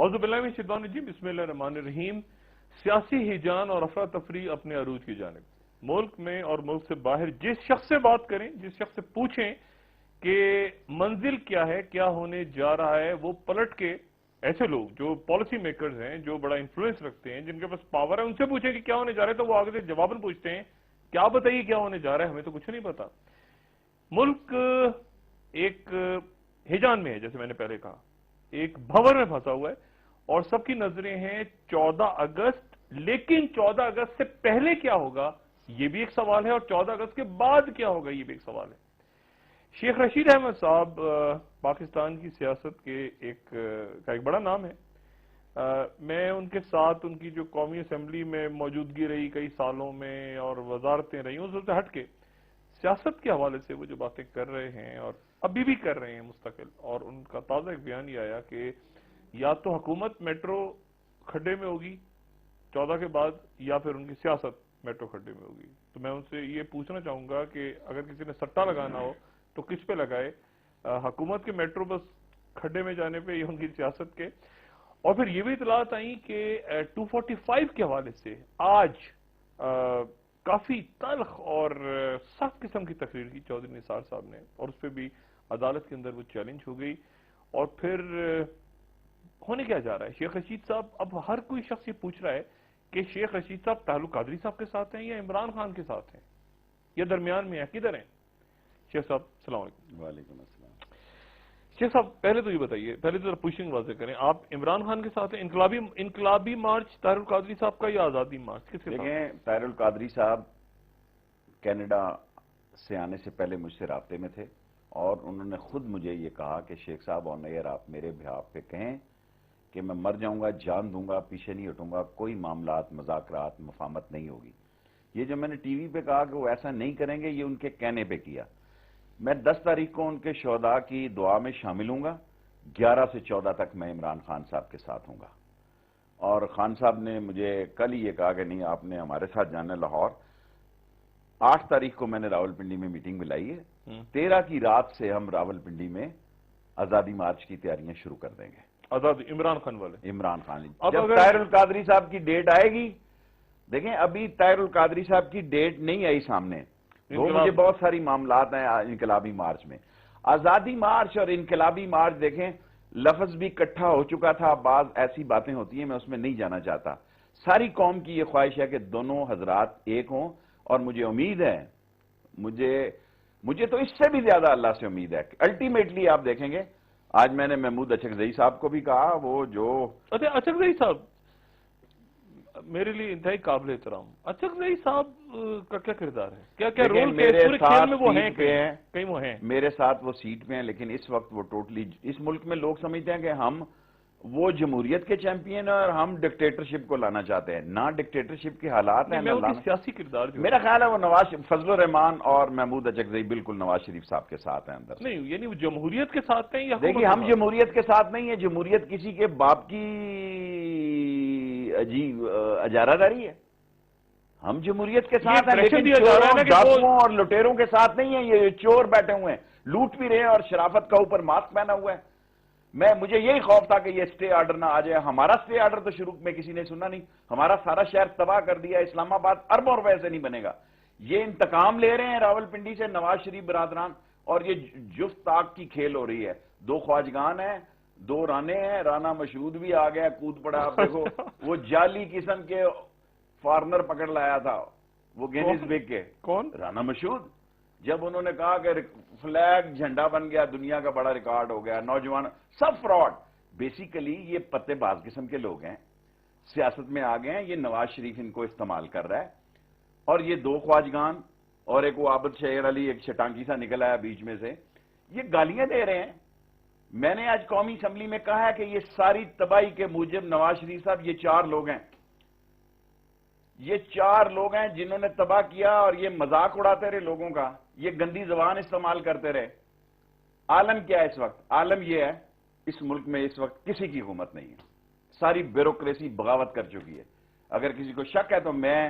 اعوذ باللہ من الشیطان الرجیم، بسم اللہ الرحمن الرحیم۔ سیاسی ہیجان اور افراتفری اپنے عروج کی جانب، ملک میں اور ملک سے باہر جس شخص سے بات کریں، جس شخص سے پوچھیں کہ منزل کیا ہے، کیا ہونے جا رہا ہے، وہ پلٹ کے ایسے لوگ جو پالیسی میکرز ہیں، جو بڑا انفلوئنس رکھتے ہیں، جن کے پاس پاور ہے، ان سے پوچھیں کہ کیا ہونے جا رہا ہے تو وہ آگے سے جواباً پوچھتے ہیں کیا بتائیے کیا ہونے جا رہا ہے، ہمیں تو کچھ نہیں پتا۔ ملک ایک ہیجان میں ہے، جیسے میں نے پہلے کہا، ایک بھنور میں پھنسا ہوا ہے اور سب کی نظریں ہیں 14 اگست، لیکن 14 اگست سے پہلے کیا ہوگا یہ بھی ایک سوال ہے، اور 14 اگست کے بعد کیا ہوگا یہ بھی ایک سوال ہے۔ شیخ رشید احمد صاحب پاکستان کی سیاست کے ایک بڑا نام ہے۔ میں ان کے ساتھ ان کی جو قومی اسمبلی میں موجودگی رہی کئی سالوں میں اور وزارتیں رہی، اس سے ہٹ کے سیاست کے حوالے سے وہ جو باتیں کر رہے ہیں اور ابھی بھی کر رہے ہیں مستقل، اور ان کا تازہ ایک بیان یہ آیا کہ یا تو حکومت میٹرو کھڈے میں ہوگی 14 کے بعد، یا پھر ان کی سیاست میٹرو کھڈے میں ہوگی۔ تو میں ان سے یہ پوچھنا چاہوں گا کہ اگر کسی نے سٹا لگانا ہو تو کس پہ لگائے، حکومت کے میٹرو بس کھڈے میں جانے پہ یا ان کی سیاست کے؟ اور پھر یہ بھی اطلاعات آئیں کہ 245 کے حوالے سے آج کافی تلخ اور سخت قسم کی تقریر کی چودھری نثار صاحب نے، اور اس پہ بھی عدالت کے اندر وہ چیلنج ہو گئی۔ اور پھر ہونے کیا جا رہا ہے؟ شیخ رشید صاحب، اب ہر کوئی شخص یہ پوچھ رہا ہے کہ شیخ رشید صاحب طاہر القادری صاحب کے ساتھ ہیں یا عمران خان کے ساتھ ہیں یا درمیان میں ہیں، کدھر ہیں؟ شیخ صاحب السلام علیکم۔ وعلیکم السلام۔ شیخ صاحب پہلے تو یہ بتائیے، پہلے تو پوچھنگ واضح کریں، آپ عمران خان کے ساتھ ہیں؟ انقلابی مارچ طاہر القادری صاحب کا یا آزادی مارچ کس کے ساتھ؟ دیکھیں، طاہر القادری صاحب کینیڈا سے آنے سے پہلے مجھ سے رابطے میں تھے، اور انہوں نے خود مجھے یہ کہا کہ شیخ صاحب آن ایئر آپ میرے بہاف پہ کہیں کہ میں مر جاؤں گا، جان دوں گا، پیچھے نہیں ہٹوں گا، کوئی معاملات، مذاکرات، مفاہمت نہیں ہوگی۔ یہ جو میں نے ٹی وی پہ کہا کہ وہ ایسا نہیں کریں گے، یہ ان کے کہنے پہ کیا۔ میں 10 تاریخ کو ان کے شہداء کی دعا میں شامل ہوں گا، 11 سے 14 تک میں عمران خان صاحب کے ساتھ ہوں گا۔ اور خان صاحب نے مجھے کل ہی یہ کہا کہ نہیں، آپ نے ہمارے ساتھ جانا ہے لاہور۔ 8 تاریخ کو میں نے راولپنڈی میں میٹنگ بلائی ہے، 13 کی رات سے ہم راولپنڈی میں آزادی مارچ کی تیاریاں شروع کر دیں گے۔ آزادی عمران خان والے؟ عمران خان جب طاہر القادری صاحب کی ڈیٹ آئے گی، دیکھیں ابھی طاہر القادری صاحب کی ڈیٹ نہیں آئی سامنے، وہ مجھے بہت ساری معاملات ہیں انقلابی مارچ میں۔ آزادی مارچ اور انقلابی مارچ دیکھیں، لفظ بھی اکٹھا ہو چکا تھا، بعض ایسی باتیں ہوتی ہیں میں اس میں نہیں جانا چاہتا۔ ساری قوم کی یہ خواہش ہے کہ دونوں حضرات ایک ہوں، اور مجھے امید ہے، مجھے تو اس سے بھی زیادہ اللہ سے امید ہے کہ الٹیمیٹلی آپ دیکھیں گے۔ آج میں نے محمود اچکزئی صاحب کو بھی کہا، وہ جو اچکزئی صاحب میرے لیے انتہائی قابل احترام، اچکزئی صاحب کا کیا کردار ہے؟ کیا کیا رول میرے ساتھ میں وہ ہیں؟ کہیں وہ ہیں، میرے ساتھ وہ سیٹ پہ ہیں، لیکن اس وقت وہ ٹوٹلی اس ملک میں لوگ سمجھتے ہیں کہ ہم وہ جمہوریت کے چیمپئن ہیں اور ہم ڈکٹیٹرشپ کو لانا چاہتے ہیں۔ نہ ڈکٹیٹرشپ کے حالات ہیں، سیاسی کردار جو میرا خیال ہے وہ فضل الرحمان اور محمود اچکزئی بالکل نواز شریف صاحب کے ساتھ ہیں اندر نہیں، یعنی وہ جمہوریت کے ساتھ ہیں یا؟ دیکھیے، ہم جمہوریت کے ساتھ نہیں ہیں، جمہوریت کسی کے باپ کی عجیب اجارہ داری ہے۔ ہم جمہوریت کے ساتھ ہیں، لیکن چوروں، ڈاکوؤں اور لٹیروں کے ساتھ نہیں ہیں۔ یہ چور بیٹھے ہوئے ہیں، لوٹ بھی رہے ہیں اور شرافت کا اوپر ماسک پہنا ہوا ہے۔ مجھے یہی خوف تھا کہ یہ سٹے آرڈر نہ آ جائے۔ ہمارا سٹے آرڈر تو شروع میں کسی نے سنا نہیں، ہمارا سارا شہر تباہ کر دیا۔ اسلام آباد اربوں روپے سے نہیں بنے گا۔ یہ انتقام لے رہے ہیں راولپنڈی سے نواز شریف برادران، اور یہ جفت طاق کی کھیل ہو رہی ہے۔ 2 خواجگان ہیں، 2 رانے ہیں، رانا مشہود بھی آ گیا، کود پڑا۔ آپ دیکھو، وہ جعلی قسم کے فارنر پکڑ لایا تھا، وہ گینیز بک کے۔ کون؟ رانا مشہود۔ جب انہوں نے کہا کہ فلیگ جھنڈا بن گیا، دنیا کا بڑا ریکارڈ ہو گیا، نوجوان سب فراڈ۔ بیسیکلی یہ پتے باز قسم کے لوگ ہیں، سیاست میں آ گئے ہیں۔ یہ نواز شریف ان کو استعمال کر رہا ہے، اور یہ 2 خواجگان اور ایک وہ عابد شعیر علی، ایک شٹانکی سا نکل آیا بیچ میں سے، یہ گالیاں دے رہے ہیں۔ میں نے آج قومی اسمبلی میں کہا ہے کہ یہ ساری تباہی کے موجب نواز شریف صاحب، یہ 4 لوگ ہیں، یہ 4 لوگ ہیں جنہوں نے تباہ کیا، اور یہ مذاق اڑاتے رہے لوگوں کا، یہ گندی زبان استعمال کرتے رہے۔ عالم کیا ہے اس وقت؟ عالم یہ ہے، اس ملک میں اس وقت کسی کی حکومت نہیں ہے، ساری بیوروکریسی بغاوت کر چکی ہے۔ اگر کسی کو شک ہے تو میں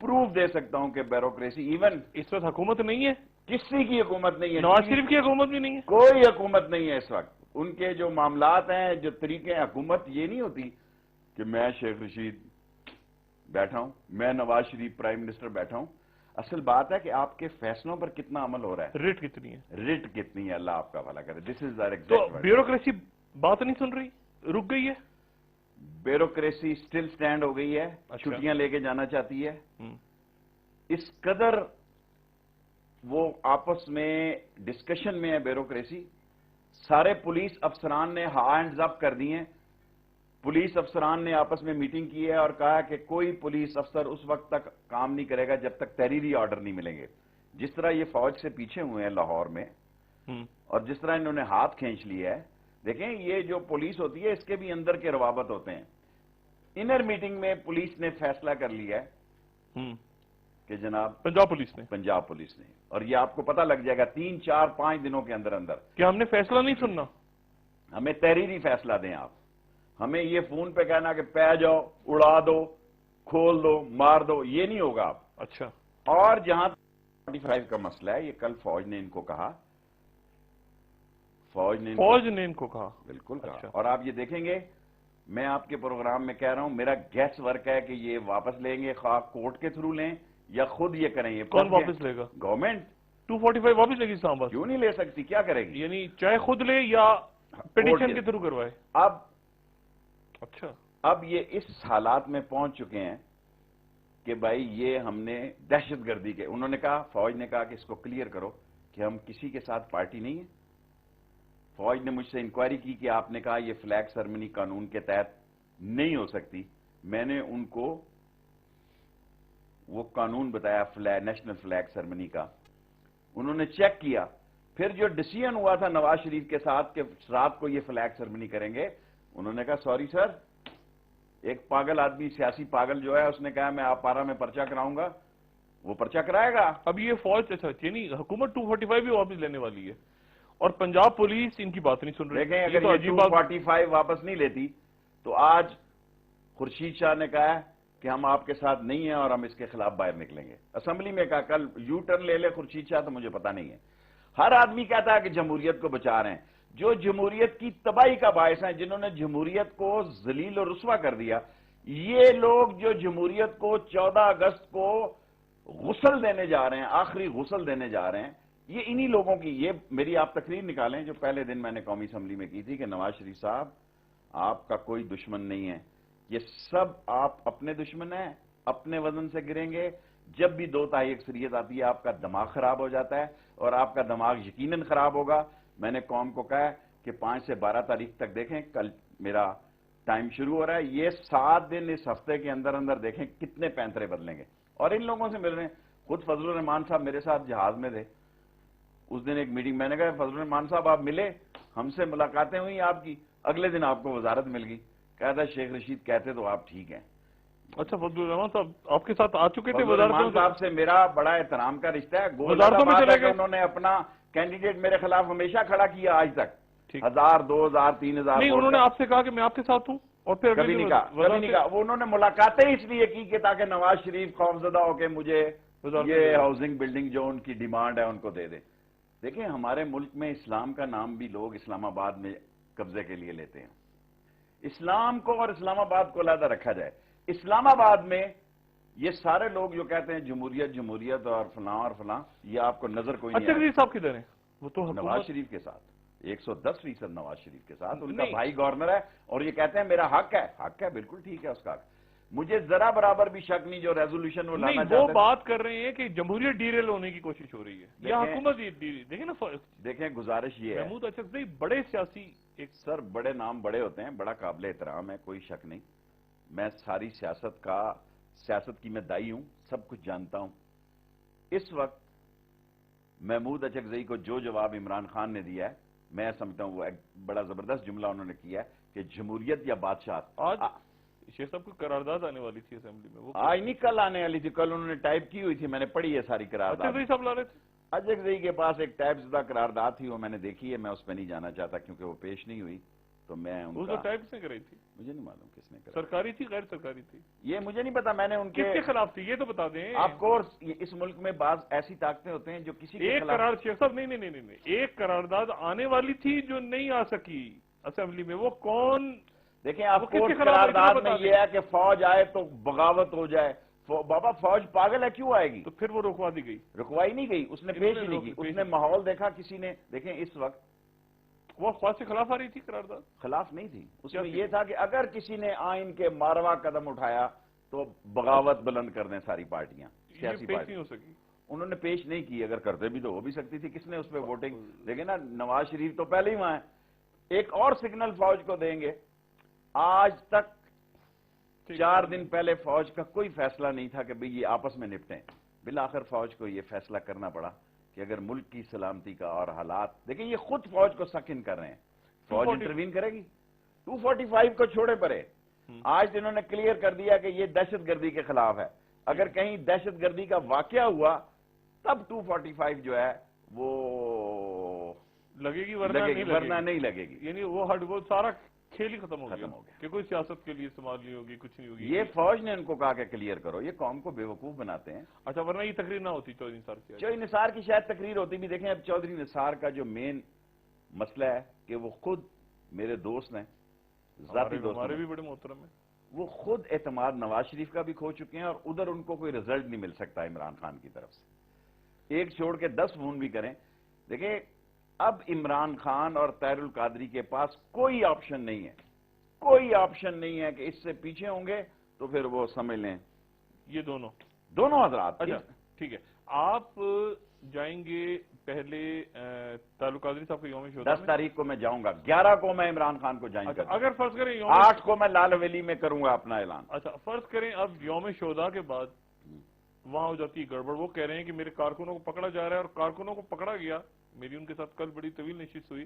پروف دے سکتا ہوں کہ بیوروکریسی ایون اس وقت حکومت نہیں ہے، کسی کی حکومت نہیں ہے، نواز شریف کی حکومت بھی نہیں ہے، کوئی حکومت نہیں ہے اس وقت۔ ان کے جو معاملات ہیں، جو طریقے حکومت، یہ نہیں ہوتی کہ میں شیخ رشید بیٹھا ہوں، میں نواز شریف پرائم منسٹر بیٹھا ہوں. اصل بات ہے کہ آپ کے فیصلوں پر کتنا عمل ہو رہا ہے، ریٹ کتنی ہے، ریٹ کتنی ہے. اللہ آپ کا بھلا کرے. دس از در تو ایگزیکٹ. بیوروکریسی بات نہیں سن رہی، رک گئی ہے. بیوروکریسی سٹل سٹینڈ ہو گئی ہے، چھٹیاں لے کے جانا چاہتی ہے. اس قدر وہ آپس میں ڈسکشن میں ہے بیوروکریسی. سارے پولیس افسران نے ہینڈز اپ کر دی ہیں. پولیس افسران نے آپس میں میٹنگ کی ہے اور کہا کہ کوئی پولیس افسر اس وقت تک کام نہیں کرے گا جب تک تحریری آرڈر نہیں ملیں گے. جس طرح یہ فوج سے پیچھے ہوئے ہیں لاہور میں، اور جس طرح انہوں نے ہاتھ کھینچ لیا ہے، دیکھیں یہ جو پولیس ہوتی ہے اس کے بھی اندر کے روابط ہوتے ہیں. انر میٹنگ میں پولیس نے فیصلہ کر لیا ہے کہ جناب پنجاب پولیس نے، اور یہ آپ کو پتہ لگ جائے گا 3 4 5 دنوں کے اندر اندر. کہ ہم نے فیصلہ نہیں سننا، ہمیں تحریری فیصلہ دیں آپ. ہمیں یہ فون پہ کہنا کہ پہ جاؤ، اڑا دو، کھول دو، مار دو، یہ نہیں ہوگا آپ. اچھا. اور جہاں 45 کا مسئلہ ہے، یہ کل فوج نے ان کو کہا، فوج نے ان کو کہا، بالکل کہا. اچھا. اور آپ یہ دیکھیں گے، میں آپ کے پروگرام میں کہہ رہا ہوں، میرا گیس ورک ہے کہ یہ واپس لیں گے، خواہ کورٹ کے تھرو لیں یا خود یہ کریں. یہ کون واپس لے گا؟ گورنمنٹ. 245 واپس لے گی اسلام آباد؟ کیوں نہیں لے سکتی، کیا کرے گی؟ یعنی چاہے خود لے یا پیٹیشن کے تھرو کروائے. اب اچھا. اب یہ اس حالات میں پہنچ چکے ہیں کہ بھائی یہ ہم نے دہشت گردی کے، انہوں نے کہا، فوج نے کہا کہ اس کو کلیئر کرو کہ ہم کسی کے ساتھ پارٹی نہیں ہے. فوج نے مجھ سے انکوائری کی کہ آپ نے کہا یہ فلیگ سرمنی قانون کے تحت نہیں ہو سکتی. میں نے ان کو وہ قانون بتایا نیشنل فلیگ سرمنی کا. انہوں نے چیک کیا. پھر جو ڈیسیژن ہوا تھا نواز شریف کے ساتھ کہ رات کو یہ فلیگ سرمنی کریں گے، انہوں نے کہا سوری سر، ایک پاگل آدمی، سیاسی پاگل جو ہے، اس نے کہا میں آپ پارا میں پرچہ کراؤں گا، وہ پرچہ کرائے گا. اب یہ فوج، اچھا یعنی حکومت 245 بھی واپس لینے والی ہے اور پنجاب پولیس ان کی بات نہیں سن رہی. دیکھیں اگر یہ 245 واپس نہیں لیتی تو آج خورشید شاہ نے کہا کہ ہم آپ کے ساتھ نہیں ہیں اور ہم اس کے خلاف باہر نکلیں گے. اسمبلی میں کہا کل یو ٹرن لے لے خورشید شاہ تو مجھے پتہ نہیں ہے. ہر آدمی کہتا ہے کہ جمہوریت کو بچا رہے ہیں. جو جمہوریت کی تباہی کا باعث ہیں، جنہوں نے جمہوریت کو ذلیل و رسوا کر دیا، یہ لوگ جو جمہوریت کو 14 اگست کو غسل دینے جا رہے ہیں، آخری غسل دینے جا رہے ہیں، یہ انہی لوگوں کی. یہ میری آپ تقریر نکالیں جو پہلے دن میں نے قومی اسمبلی میں کی تھی کہ نواز شریف صاحب آپ کا کوئی دشمن نہیں ہے، یہ سب آپ اپنے دشمن ہیں، اپنے وزن سے گریں گے. جب بھی 2 تہائی اکثریت آتی ہے آپ کا دماغ خراب ہو جاتا ہے، اور آپ کا دماغ یقیناً خراب ہوگا. میں نے قوم کو کہا کہ 5 سے 12 تاریخ تک دیکھیں، کل میرا ٹائم شروع ہو رہا ہے، یہ 7 دن اس ہفتے کے اندر اندر دیکھیں کتنے پینترے بدلیں گے. اور ان لوگوں سے مل رہے ہیں. خود فضل الرحمان صاحب میرے ساتھ جہاز میں تھے اس دن، ایک میٹنگ، میں نے کہا فضل الرحمان صاحب آپ ملے، ہم سے ملاقاتیں ہوئی آپ کی، اگلے دن آپ کو وزارت مل گئی. کہتا شیخ رشید کہتے تو آپ ٹھیک ہیں. اچھا فضل الرحمان صاحب آپ کے ساتھ آ چکے تھے؟ فضل الرحمان صاحب سے میرا بڑا احترام کا رشتہ ہے. وزارتوں میں چلے گئے، انہوں نے اپنا کینڈیڈیٹ میرے خلاف ہمیشہ کھڑا کیا آج تک. 1000 2000 3000 نہیں، انہوں نے آپ سے کہا کہ میں آپ کے ساتھ ہوں، اور پھر کبھی نہیں کہا. وہ انہوں نے ملاقاتیں اس لیے کی کہ تاکہ نواز شریف خوفزدہ ہو کے مجھے یہ ہاؤسنگ بلڈنگ جو ان کی ڈیمانڈ ہے ان کو دے دے. دیکھیں ہمارے ملک میں اسلام کا نام بھی لوگ اسلام آباد میں قبضے کے لیے لیتے ہیں. اسلام کو اور اسلام آباد کو علیحدہ رکھا جائے. اسلام آباد میں یہ سارے لوگ جو کہتے ہیں جمہوریت جمہوریت اور فلاں اور فلاں، یہ آپ کو نظر کوئی نہیں. اچھا صاحب کدھر ہیں؟ وہ تو نواز شریف کے ساتھ 110% نواز شریف کے ساتھ. ان کا بھائی گورنر ہے اور یہ کہتے ہیں میرا حق ہے. حق ہے، بالکل ٹھیک ہے اس کا. مجھے ذرا برابر بھی شک نہیں جو ریزولوشن وہ لانا چاہتے ہیں. وہ بات کر رہے ہیں کہ جمہوریت ڈیریل ہونے کی کوشش ہو رہی ہے یا حکومت. دیکھیں نا، دیکھیں گزارش یہ ہے، محمود اچکزئی بڑے سیاسی، ایک سر بڑے نام بڑے ہوتے ہیں، بڑا قابل احترام ہے، کوئی شک نہیں. میں ساری سیاست کی میں دائی ہوں، سب کچھ جانتا ہوں. اس وقت محمود اچکزئی کو جو جواب عمران خان نے دیا ہے، میں سمجھتا ہوں وہ ایک بڑا زبردست جملہ انہوں نے کیا ہے کہ جمہوریت یا بادشاہ. آج شیخ صاحب کو قرارداد آنے والی تھی اسمبلی میں، وہ آج نہیں کل آنے والی تھی. کل انہوں نے ٹائپ کی ہوئی تھی، میں نے پڑھی ہے ساری قرارداد. اچکزئی صاحب لا رہے تھے. اچکزئی کے پاس ایک ٹائپ زدہ قرارداد تھی، وہ میں نے دیکھی ہے، میں اس پہ نہیں جانا چاہتا کیونکہ وہ پیش نہیں ہوئی. تو میں اس کو ان کا ٹائپ کس نے کرائی تھی؟ مجھے نہیں معلوم کس نے کرا، سرکاری تھی غیر سرکاری تھی؟ یہ مجھے نہیں پتا، میں نے ان کس کے خلاف تھی یہ تو بتا دیں. آف کورس اس ملک میں بعض ایسی طاقتیں ہوتے ہیں جو کسی کے ایک خلاف. قرار شیخ صاحب نہیں ایک قرارداد آنے والی تھی جو نہیں آ سکی اسمبلی میں، وہ کون؟ دیکھیں آپ وہ کس کو کے خلاف قرارداد اتنا میں بتا یہ ہے کہ فوج آئے تو بغاوت ہو جائے. بابا فوج پاگل ہے، کیوں آئے گی؟ تو پھر وہ رکوا دی گئی. رکوائی نہیں گئی، اس نے پیش ہی نہیں کی. اس نے ماحول دیکھا کسی نے. دیکھیں اس وقت وہ فوج کے خلاف آ رہی تھی قرارداد؟ خلاف نہیں تھی، اس میں یہ تھا کہ اگر کسی نے آئین کے ماروا قدم اٹھایا تو بغاوت بلند کر دیں ساری پارٹیاں، سیاسی پیش پارٹیاں. نہیں ہو سکی. انہوں نے پیش نہیں کی، اگر کرتے بھی تو ہو بھی سکتی تھی. کس نے اس پہ ووٹنگ؟ دیکھیں نا نواز شریف تو پہلے ہی وہاں ہے. ایک اور سگنل فوج کو دیں گے. آج تک 4 دن پہلے فوج کا کوئی فیصلہ نہیں تھا کہ بھئی یہ آپس میں نپٹیں. بالآخر فوج کو یہ فیصلہ کرنا پڑا کہ اگر ملک کی سلامتی کا اور حالات، دیکھیں یہ خود فوج کو سکن کر رہے ہیں. فوج انٹروین کرے گی. 245 کو چھوڑے پڑے. آج انہوں نے کلیئر کر دیا کہ یہ دہشت گردی کے خلاف ہے. اگر کہیں دہشت گردی کا واقعہ ہوا تب 245 جو ہے وہ لگے گی، ورنہ نہیں لگے گی. یعنی وہ سارا کھیل ہی ختم ہو گیا کہ کوئی سیاست کے لیے استعمال نہیں ہوگی، کچھ نہیں ہوگی. یہ فوج نے ان کو کہا کہ کلیئر کرو. یہ قوم کو بے وقوف بناتے ہیں. اچھا، ورنہ یہ تقریر نہ ہوتی چودھری نثار کی؟ چودھری نثار کی شاید تقریر ہوتی بھی. دیکھیں اب چودھری نثار کا جو مین مسئلہ ہے کہ وہ خود میرے دوست ہیں، ذاتی دوست، ہمارے بھی بڑے محترم ہیں. وہ خود اعتماد نواز شریف کا بھی کھو چکے ہیں اور ادھر ان کو کوئی رزلٹ نہیں مل سکتا عمران خان کی طرف سے. ایک چھوڑ کے 10 فون بھی کریں. دیکھیں اب عمران خان اور طاہر القادری کے پاس کوئی آپشن نہیں ہے، کوئی آپشن نہیں ہے کہ اس سے پیچھے ہوں گے تو پھر وہ سمجھ لیں یہ دونوں حضرات. اچھا ٹھیک ہے، آپ جائیں گے پہلے طاہر القادری صاحب کا یوم شہدا 10 تاریخ کو میں جاؤں گا، 11 کو میں عمران خان کو جوائن کروں گا. اگر فرض کریں 8 کو میں لال ویلی میں کروں گا اپنا اعلان. اچھا فرض کریں اب یوم شہدا کے بعد وہاں ہو جاتی ہے گڑبڑ. وہ کہہ رہے ہیں کہ میرے کارکنوں کو پکڑا جا رہا ہے، اور کارکنوں کو پکڑا گیا. میری ان کے ساتھ کل بڑی طویل نشست ہوئی.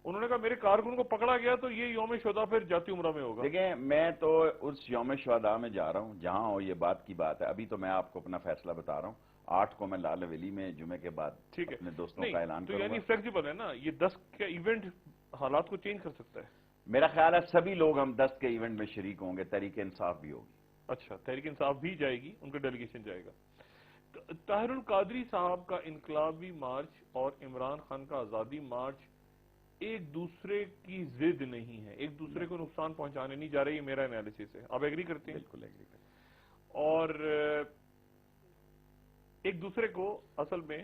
انہوں نے کہا میرے کارکن کو پکڑا گیا تو یہ یوم شہدا پھر جاتی عمرہ میں ہوگا. دیکھیں میں تو اس یوم شہدا میں جا رہا ہوں جہاں ہو. یہ بات کی بات ہے. ابھی تو میں آپ کو اپنا فیصلہ بتا رہا ہوں. 8 کو میں لال ویلی میں جمعے کے بعد اپنے دوستوں کا اعلان کروں گا. یعنی فلیکسیبل ہے نا یہ 10 کا ایونٹ حالات کو چینج کر سکتا ہے. میرا خیال ہے سبھی لوگ ہم 10 کے ایونٹ میں شریک ہوں گے. تحریک انصاف بھی ہوگی. اچھا تحریک انصاف بھی جائے گی، ان کا ڈیلیگیشن جائے گا. طاہر القادری صاحب کا انقلابی مارچ اور عمران خان کا آزادی مارچ ایک دوسرے کی ضد نہیں ہے، ایک دوسرے کو نقصان پہنچانے نہیں جا رہے. یہ میرا انالیسس ہے. آپ ایگری کرتے ہیں؟ بالکل ایگری کرتے ہیں. اور ایک دوسرے کو اصل میں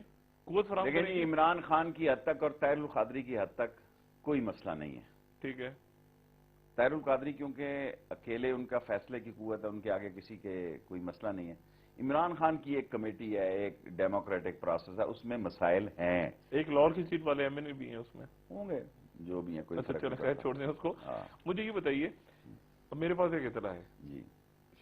قوت فراہم کریں لیکن عمران خان کی حد تک اور طاہر القادری کی حد تک کوئی مسئلہ نہیں ہے. ٹھیک ہے. طاہر القادری کیونکہ اکیلے ان کا فیصلے کی قوت ہے، ان کے آگے کسی کے کوئی مسئلہ نہیں ہے. عمران خان کی ایک کمیٹی ہے، ایک ڈیموکریٹک پروسیس ہے، اس میں مسائل ہیں. ایک لاہور کی سیٹ والے ایم این اے بھی ہیں اس میں، ہوں گے جو بھی ہیں. کوئی اچھا چلو خیر چھوڑ دیں اس کو. مجھے یہ بتائیے، اب میرے پاس ایک اطلاع ہے جی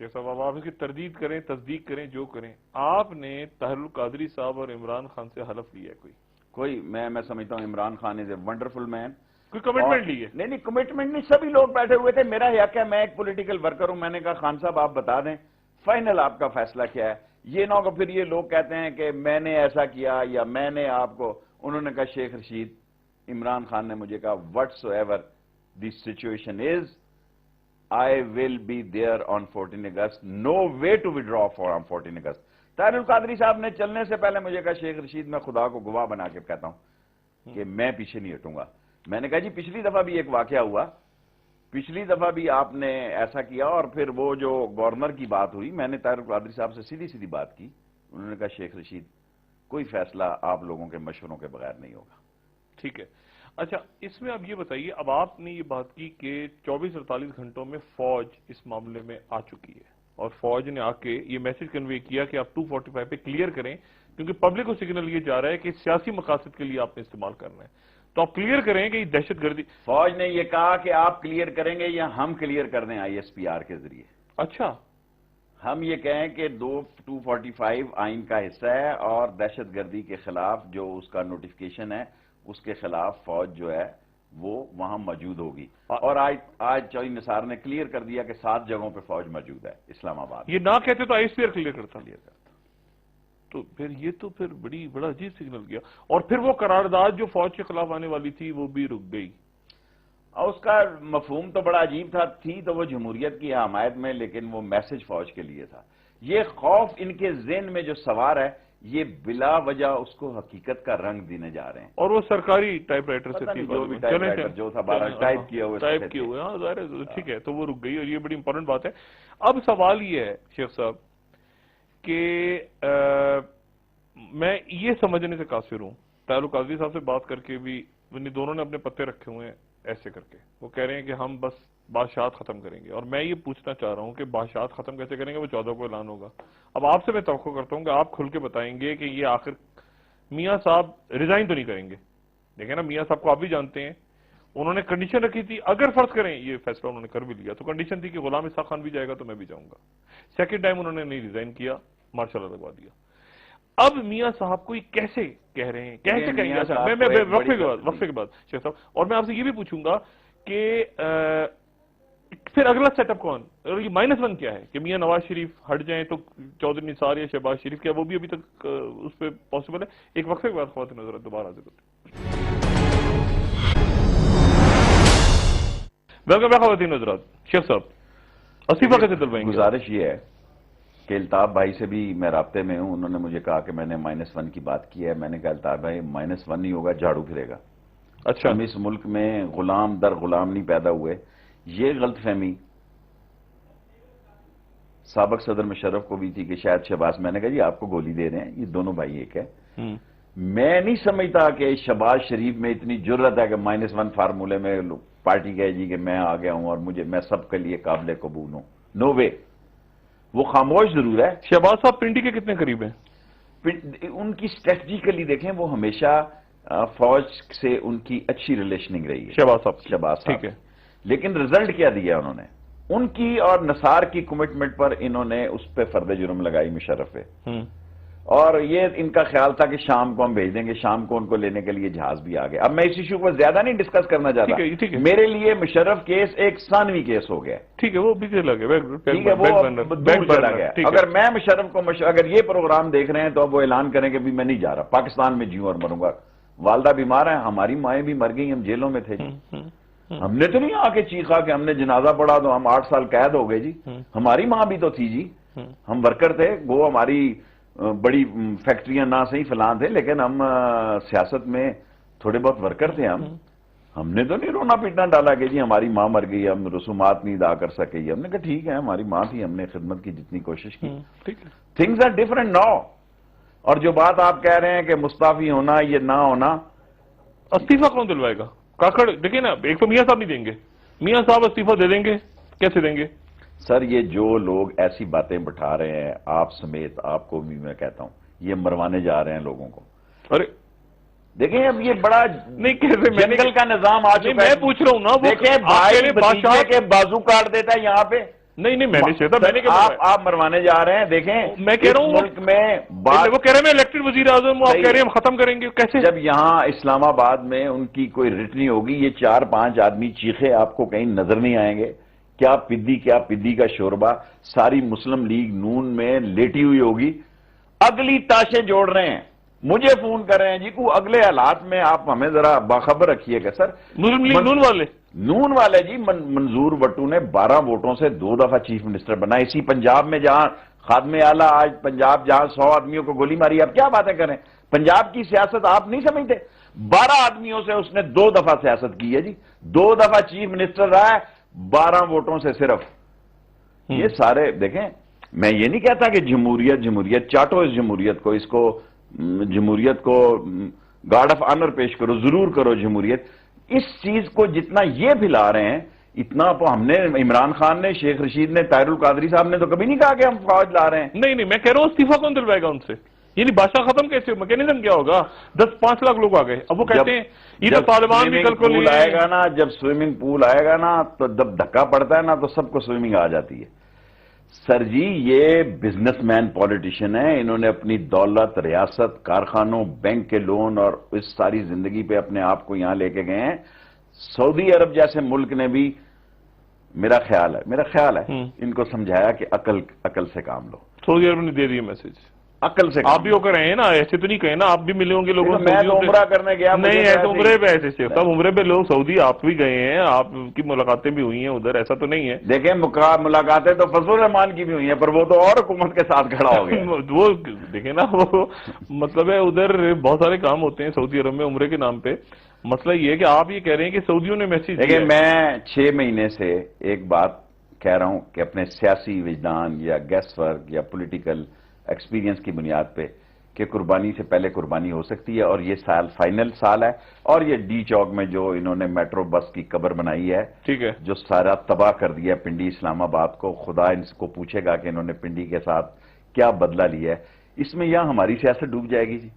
شیخ صاحب، آپ اس کی تردید کریں تصدیق کریں جو کریں. آپ نے طاہر القادری صاحب اور عمران خان سے حلف لیا ہے کوئی؟ میں سمجھتا ہوں عمران خان از اے ونڈرفل مین. کوئی کمٹمنٹ لی ہے؟ نہیں کمٹمنٹ نہیں. سبھی لوگ بیٹھے ہوئے تھے. میرا حق ہے، میں ایک پولیٹیکل ورکر ہوں. میں نے کہا خان صاحب آپ بتا دیں فائنل آپ کا فیصلہ کیا ہے. یہ نہ کہ پھر یہ لوگ کہتے ہیں کہ میں نے ایسا کیا یا میں نے آپ کو. انہوں نے کہا شیخ رشید، عمران خان نے مجھے کہا what so ever the situation is I will be there on 14 August. No way to withdraw from 14 اگست. طاہر القادری صاحب نے چلنے سے پہلے مجھے کہا شیخ رشید میں خدا کو گواہ بنا کے کہتا ہوں کہ میں پیچھے نہیں ہٹوں گا. میں نے کہا جی پچھلی دفعہ بھی ایک واقعہ ہوا، پچھلی دفعہ بھی آپ نے ایسا کیا. اور پھر وہ جو گورنر کی بات ہوئی، میں نے طاہر القادری صاحب سے سیدھی بات کی. انہوں نے کہا شیخ رشید کوئی فیصلہ آپ لوگوں کے مشوروں کے بغیر نہیں ہوگا. ٹھیک ہے. اچھا اس میں اب یہ بتائیے، اب آپ نے یہ بات کی کہ 24-48 گھنٹوں میں فوج اس معاملے میں آ چکی ہے اور فوج نے آ کے یہ میسج کنوے کیا کہ آپ 245 پہ کلیئر کریں، کیونکہ پبلک کو سگنل یہ جا رہا ہے کہ سیاسی مقاصد کے لیے آپ نے استعمال کرنا ہے. تو آپ کلیئر کریں کہ یہ دہشت گردی. فوج نے یہ کہا کہ آپ کلیئر کریں گے یا ہم کلیئر کر دیں ISPR کے ذریعے. اچھا ہم یہ کہیں کہ 245 آئین کا حصہ ہے اور دہشت گردی کے خلاف جو اس کا نوٹیفکیشن ہے اس کے خلاف فوج جو ہے وہ وہاں موجود ہوگی. اور آج چودھری نثار نے کلیئر کر دیا کہ 7 جگہوں پہ فوج موجود ہے اسلام آباد. یہ نہ کہتے تو ISPR کلیئر کرتا. تو پھر یہ تو پھر بڑا عجیب سگنل گیا. اور پھر وہ قرارداد جو فوج کے خلاف آنے والی تھی وہ بھی رک گئی. اس کا مفہوم تو بڑا عجیب تھی تو وہ جمہوریت کی حمایت میں، لیکن وہ میسج فوج کے لیے تھا. یہ خوف ان کے ذہن میں جو سوار ہے، یہ بلا وجہ اس کو حقیقت کا رنگ دینے جا رہے ہیں. اور وہ سرکاری ٹائپ رائٹر سے تھی، جو بھی ٹائپ رائٹر جو تھا 12 ٹائپ کیا ہوئے. ہاں ظاہر ہے، ٹھیک ہے، تو وہ رک گئی، اور یہ بڑی امپورٹنٹ بات ہے. اب سوال یہ ہے شیخ صاحب کہ میں یہ سمجھنے سے قاصر ہوں، طاہر القادری صاحب سے بات کر کے بھی دونوں نے اپنے پتے رکھے ہوئے ہیں ایسے کر کے. وہ کہہ رہے ہیں کہ ہم بس بادشاہت ختم کریں گے، اور میں یہ پوچھنا چاہ رہا ہوں کہ بادشاہت ختم کیسے کریں گے؟ وہ 14 کو اعلان ہوگا. اب آپ سے میں توقع کرتا ہوں کہ آپ کھل کے بتائیں گے کہ یہ آخر میاں صاحب ریزائن تو نہیں کریں گے. دیکھیں نا، میاں صاحب کو آپ بھی جانتے ہیں، انہوں نے کنڈیشن رکھی تھی، اگر فرض کریں یہ فیصلہ انہوں نے کر بھی لیا تو کنڈیشن تھی کہ غلام اسحاق خان بھی جائے گا تو میں بھی جاؤں گا. سیکنڈ ٹائم انہوں نے نہیں ریزائن کیا، مارشل لا لگوا دیا. اب میاں صاحب کو یہ کیسے کہہ رہے ہیں، کیسے کہیں گے؟ میں وقفے کے بعد شیخ صاحب، اور میں آپ سے یہ بھی پوچھوں گا کہ پھر اگلا سیٹ اپ کون؟ اور یہ -1 کیا ہے کہ میاں نواز شریف ہٹ جائیں تو چودھری نثار یا شہباز شریف، کیا وہ بھی ابھی تک اس پہ پاسبل ہے؟ ایک وقفے کے بعد خواتین نظر دوبارہ حاضر ہوتے ہیں. ویلکم بیک خواتین حضرات. شیخ صاحب استعفیٰ کیسے دلوائیں گے؟ گزارش یہ ہے کہ الطاف بھائی سے بھی میں رابطے میں ہوں. انہوں نے مجھے کہا کہ میں نے -1 کی بات کی ہے. میں نے کہا الطاف بھائی -1 نہیں ہوگا، جھاڑو پھرے گا. اچھا، ہم اس ملک میں غلام در غلام نہیں پیدا ہوئے. یہ غلط فہمی سابق صدر مشرف کو بھی تھی کہ شاید شہباز، میں نے کہا جی آپ کو گولی دے رہے ہیں، یہ دونوں بھائی ایک ہے. میں نہیں سمجھتا کہ شہباز شریف میں اتنی جرت ہے کہ -1 فارمولے میں پارٹی کہے جی کہ میں آ گیا ہوں اور میں سب کے لیے قابل قبول ہوں. نو وے. وہ خاموش ضرور ہے. شہباز صاحب پنڈی کے کتنے قریب ہیں؟ ان کی اسٹریٹجیکلی دیکھیں، وہ ہمیشہ فوج سے ان کی اچھی ریلیشننگ رہی ہے. شہباز صاحب ٹھیک ہے، لیکن رزلٹ کیا دیا انہوں نے؟ ان کی اور نثار کی کمٹمنٹ پر انہوں نے اس پہ فرد جرم لگائی مشرف پہ. اور یہ ان کا خیال تھا کہ شام کو ہم بھیج دیں گے. شام کو ان کو لینے کے لیے جہاز بھی آ گیا. اب میں اس ایشو کو زیادہ نہیں ڈسکس کرنا چاہتا. میرے لیے مشرف کیس ایک ثانوی کیس ہو گیا. ٹھیک ہے، وہ بھی چلا گیا. ٹھیک ہے، وہ دور چلا گیا. اگر میں مشرف کو اگر یہ پروگرام دیکھ رہے ہیں تو اب وہ اعلان کریں کہ بھی میں نہیں جا رہا، پاکستان میں جیوں اور مروں گا. والدہ بیمار ہیں، ہماری مائیں بھی مر گئی، ہم جیلوں میں تھے. ہم نے تو نہیں آ کے چیخا کہ ہم نے جنازہ پڑھا تو ہم 8 سال قید ہو گئے جی. ہماری ماں بھی تو تھی جی. ہم ورکر تھے، وہ ہماری بڑی فیکٹریاں نہ صحیح فلاں تھے، لیکن ہم سیاست میں تھوڑے بہت ورکر تھے. ہم نے تو نہیں رونا پیٹنا ڈالا کہ جی ہماری ماں مر گئی، ہم رسومات نہیں ادا کر سکے. ہم نے کہا ٹھیک ہے، ہماری ماں تھی، ہم نے خدمت کی جتنی کوشش کی. Things are different now. اور جو بات آپ کہہ رہے ہیں کہ مستعفی ہونا یہ نہ ہونا، استعفیٰ کون دلوائے گا؟ کاکڑ دیکھیں نا، ایک تو میاں صاحب نہیں دیں گے. میاں صاحب استعفیٰ دے دیں گے، کیسے دیں گے؟ سر یہ جو لوگ ایسی باتیں بٹھا رہے ہیں، آپ سمیت، آپ کو بھی میں کہتا ہوں، یہ مروانے جا رہے ہیں لوگوں کو. ارے دیکھیں اب یہ بڑا نہیں، کیسے جنگل کا نظام آ چکا ہے. میں پوچھ رہا ہوں نا، دیکھیں بھائی بھتیجے کے بازو کاٹ دیتا ہے یہاں پہ. نہیں میں نے آپ مروانے جا رہے ہیں. دیکھیں میں کہہ رہا ہوں ملک میں وہ کہہ رہے ہیں میں الیکٹڈ وزیر اعظم، آپ کہہ رہے ہیں ہم ختم کریں گے. کیسے؟ جب یہاں اسلام آباد میں ان کی کوئی رٹنی ہوگی، یہ 4-5 آدمی چیخے آپ کو کہیں نظر نہیں آئیں گے. کیا پدی کا شوربہ ساری مسلم لیگ نون میں لیٹی ہوئی ہوگی. اگلی تاشیں جوڑ رہے ہیں، مجھے فون کر رہے ہیں جی کو اگلے حالات میں آپ ہمیں ذرا باخبر رکھیے گا. سر مسلم لیگ نون والے جی، منظور وٹو نے 12 ووٹوں سے 2 دفعہ چیف منسٹر بنا. اسی پنجاب میں جہاں خادم اعلیٰ آج پنجاب جہاں 100 آدمیوں کو گولی ماری. آپ کیا باتیں کریں؟ پنجاب کی سیاست آپ نہیں سمجھتے؟ 12 آدمیوں سے اس نے 2 دفعہ سیاست کی ہے جی. 2 دفعہ چیف منسٹر رہا ہے 12 ووٹوں سے صرف. یہ سارے دیکھیں، میں یہ نہیں کہتا کہ جمہوریت چاٹو اس جمہوریت کو، اس کو جمہوریت کو گارڈ آف آنر پیش کرو، ضرور کرو جمہوریت. اس چیز کو جتنا یہ پھیلا رہے ہیں اتنا تو ہم نے، عمران خان نے، شیخ رشید نے، طاہر القادری صاحب نے تو کبھی نہیں کہا کہ ہم فوج لا رہے ہیں. نہیں میں کہہ رہا ہوں استعفیٰ کون دلوائے گا ان سے؟ یعنی بادشاہ ختم کیسے؟ میکینزم کیا ہوگا؟ 10-5 لاکھ لوگ آ گئے. اب وہ کہتے ہیں یہ تو طالبان بھی کل کو پول آئے گا نا، جب سوئمنگ پول آئے گا نا تو جب دھکا پڑتا ہے نا تو سب کو سوئمنگ آ جاتی ہے. سر جی یہ بزنس مین پولیٹیشین ہیں. انہوں نے اپنی دولت، ریاست، کارخانوں، بینک کے لون اور اس ساری زندگی پہ اپنے آپ کو یہاں لے کے گئے ہیں. سعودی عرب جیسے ملک نے بھی میرا خیال ہے ان کو سمجھایا کہ عقل سے کام لو. سعودی عرب نے دے دی میسج. عقل سے آپ بھی ہو کر رہے ہیں نا، ایسے تو نہیں کہیں نا، آپ بھی ملے ہوں گے لوگوں سے. میں تو عمرہ کرنے گیا. نہیں ایسے عمرے پہ ایسے شیخ صاحب عمرے پہ لوگ سعودی آپ بھی گئے ہیں، آپ کی ملاقاتیں بھی ہوئی ہیں ادھر، ایسا تو نہیں ہے. دیکھیں ملاقاتیں تو فضل الرحمان کی بھی ہوئی ہیں، پر وہ تو اور حکومت کے ساتھ کھڑا ہو گیا. وہ دیکھیں نا، وہ مطلب ہے ادھر بہت سارے کام ہوتے ہیں سعودی عرب میں عمرے کے نام پہ. مسئلہ یہ ہے کہ آپ یہ کہہ رہے ہیں کہ سعودیوں نے میسج دیا. دیکھیں میں 6 مہینے سے ایک بات کہہ رہا ہوں کہ اپنے سیاسی وجدان یا گیس ورک یا پولیٹیکل ایکسپیرینس کی بنیاد پہ کہ قربانی سے پہلے قربانی ہو سکتی ہے، اور یہ سال فائنل سال ہے. اور یہ ڈی چوک میں جو انہوں نے میٹرو بس کی قبر بنائی ہے، ٹھیک ہے، جو سارا تباہ کر دیا پنڈی اسلام آباد کو، خدا ان کو پوچھے گا کہ انہوں نے پنڈی کے ساتھ کیا بدلہ لیا ہے. اس میں یہاں ہماری سیاست ڈوب جائے گی جی.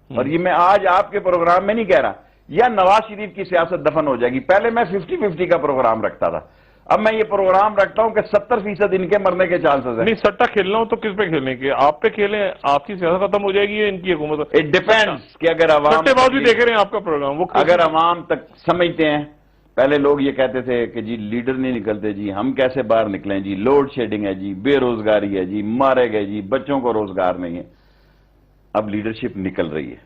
اور یہ میں آج آپ کے پروگرام میں نہیں کہہ رہا، یا نواز شریف کی سیاست دفن ہو جائے گی. پہلے میں 50-50 کا پروگرام رکھتا تھا، اب میں یہ پروگرام رکھتا ہوں کہ 70% ان کے مرنے کے چانسز ہیں. نہیں سٹا کھیلنا ہو تو کس پہ کھیلیں گے؟ آپ پہ کھیلیں، آپ کی سیاست ختم ہو جائے گی یا ان کی حکومت؟ اٹ ڈیپینڈس کہ اگر عوام سٹے باز بھی دیکھ رہے ہیں آپ کا پروگرام، وہ اگر عوام تک سمجھتے ہیں. پہلے لوگ یہ کہتے تھے کہ جی لیڈر نہیں نکلتے جی، ہم کیسے باہر نکلیں جی، لوڈ شیڈنگ ہے جی، بے روزگاری ہے جی، مارے گئے جی، بچوں کو روزگار نہیں ہے. اب لیڈرشپ نکل رہی ہے،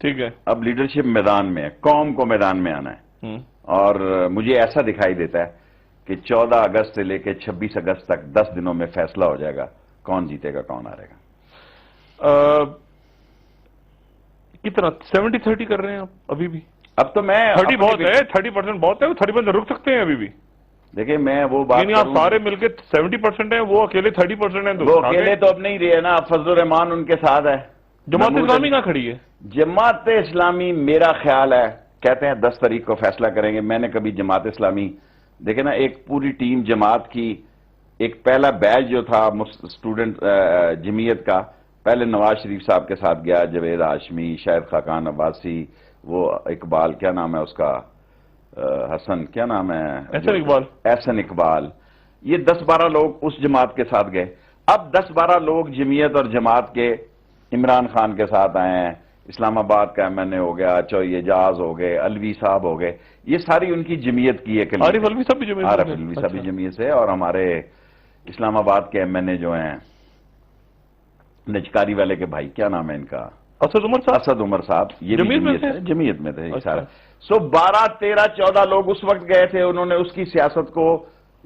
ٹھیک ہے، اب لیڈرشپ میدان میں ہے، قوم کو میدان میں آنا ہے. اور مجھے ایسا دکھائی دیتا ہے کہ 14 اگست سے لے کے 26 اگست تک 10 دنوں میں فیصلہ ہو جائے گا کون جیتے گا کون ہارے گا. کتنا 70-30 کر رہے ہیں آپ ابھی بھی؟ اب تو میں 30 بہت ہے، 30% بہت ہے، 30% رک سکتے ہیں ابھی بھی. دیکھیں میں وہ بات یعنی آپ سارے مل کے 70% ہیں، وہ اکیلے 30% ہیں. وہ اکیلے تو اب نہیں رہے نا، فضل الرحمان ان کے ساتھ ہے. جماعت اسلامی کہاں کھڑی ہے؟ جماعت اسلامی میرا خیال ہے کہتے ہیں 10 تاریخ کو فیصلہ کریں گے. میں نے کبھی جماعت اسلامی دیکھیں نا، ایک پوری ٹیم جماعت کی، ایک پہلا بیچ جو تھا اسٹوڈنٹ جمعیت کا، پہلے نواز شریف صاحب کے ساتھ گیا، جاوید ہاشمی، شاہد خاقان عباسی، وہ اقبال کیا نام ہے اس کا، حسن کیا نام ہے، احسن اقبال. یہ 10-12 لوگ اس جماعت کے ساتھ گئے. اب 10-12 لوگ جمعیت اور جماعت کے عمران خان کے ساتھ آئے ہیں. اسلام آباد کا ایم این اے ہو گیا، چوئی اعجاز ہو گئے، الوی صاحب ہو گئے. یہ ساری ان کی جمعیت کی ہے. عارف الوی صاحب بھی جمعیت سے؟ عارف الوی صاحب بھی جمعیت سے. اور ہمارے اسلام آباد کے ایم این اے جو ہیں نچکاری والے کے بھائی کیا نام ہے ان کا، اسد عمر صاحب. اسد عمر صاحب، یہ جمعیت میں تھے سارا. 12, 13, 14 لوگ اس وقت گئے تھے، انہوں نے اس کی سیاست کو